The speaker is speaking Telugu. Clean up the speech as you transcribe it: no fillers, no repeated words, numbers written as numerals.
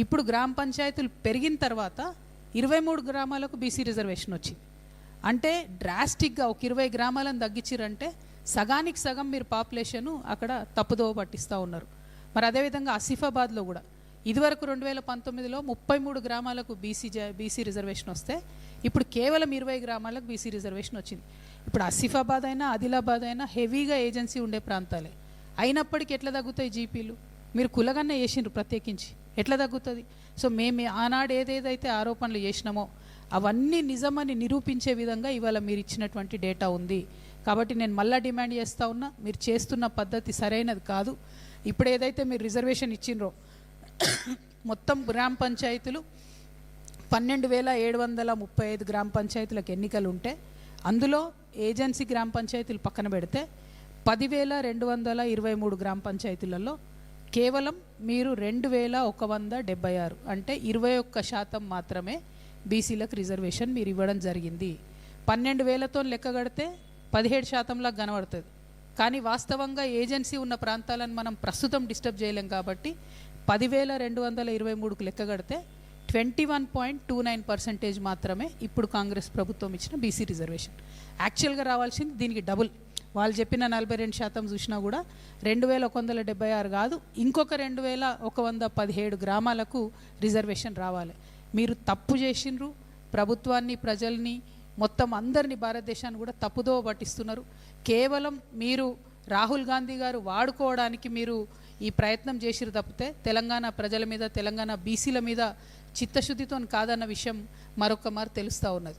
ఇప్పుడు గ్రామ పంచాయతీలు పెరిగిన తర్వాత 23 గ్రామాలకు బీసీ రిజర్వేషన్ వచ్చింది. అంటే డ్రాస్టిక్గా ఒక 20 గ్రామాలను తగ్గించారంటే సగానికి సగం మీరు పాపులేషను అక్కడ తప్పుదోవ పట్టిస్తూ ఉన్నారు. మరి అదేవిధంగా ఆసిఫాబాద్లో కూడా ఇదివరకు 2019లో 33 గ్రామాలకు బీసీ రిజర్వేషన్ వస్తే ఇప్పుడు కేవలం 20 గ్రామాలకు బీసీ రిజర్వేషన్ వచ్చింది. ఇప్పుడు ఆసిఫాబాద్ అయినా ఆదిలాబాద్ అయినా హెవీగా ఏజెన్సీ ఉండే ప్రాంతాలే. అయినప్పటికీ ఎట్లా తగ్గుతాయి జీపీలు? మీరు కులగన్న వేసిండ్రు ప్రత్యేకించి, ఎట్లా తగ్గుతుంది? సో మేము ఆనాడు ఏదేదైతే ఆరోపణలు చేసినామో అవన్నీ నిజమని నిరూపించే విధంగా ఇవాళ మీరు ఇచ్చినటువంటి డేటా ఉంది. కాబట్టి నేను మళ్ళీ డిమాండ్ చేస్తూ ఉన్నా, మీరు చేస్తున్న పద్ధతి సరైనది కాదు. ఇప్పుడు ఏదైతే మీరు రిజర్వేషన్ ఇచ్చిండ్రో మొత్తం గ్రామ పంచాయతీలు 12,735 గ్రామ పంచాయతీలకు ఎన్నికలు ఉంటే అందులో ఏజెన్సీ గ్రామ పంచాయతీలు పక్కన పెడితే 10,223 గ్రామ పంచాయతీలలో కేవలం మీరు 2,176 అంటే 21% మాత్రమే బీసీలకు రిజర్వేషన్ మీరు ఇవ్వడం జరిగింది. 12,000తో లెక్క కడితే 17%లా కనబడుతుంది. కానీ వాస్తవంగా ఏజెన్సీ ఉన్న ప్రాంతాలను మనం ప్రస్తుతం డిస్టర్బ్ చేయలేం కాబట్టి 10,223కు లెక్క కడితే 21.29% మాత్రమే ఇప్పుడు కాంగ్రెస్ ప్రభుత్వం ఇచ్చిన బీసీ రిజర్వేషన్. యాక్చువల్గా రావాల్సింది దీనికి డబుల్. వాళ్ళు చెప్పిన 42% చూసినా కూడా 2,176 కాదు, ఇంకొక 2,117 గ్రామాలకు రిజర్వేషన్ రావాలి. మీరు తప్పు చేసిండ్రు. ప్రభుత్వాన్ని, ప్రజల్ని, మొత్తం అందరినీ, భారతదేశాన్ని కూడా తప్పుదోవ పట్టిస్తున్నారు. కేవలం మీరు రాహుల్ గాంధీ గారు వాడుకోవడానికి మీరు ఈ ప్రయత్నం చేసిరు తప్పితే తెలంగాణ ప్రజల మీద, తెలంగాణ బీసీల మీద చిత్తశుద్ధితో కాదన్న విషయం మరొక మారు తెలుస్తూ ఉన్నది.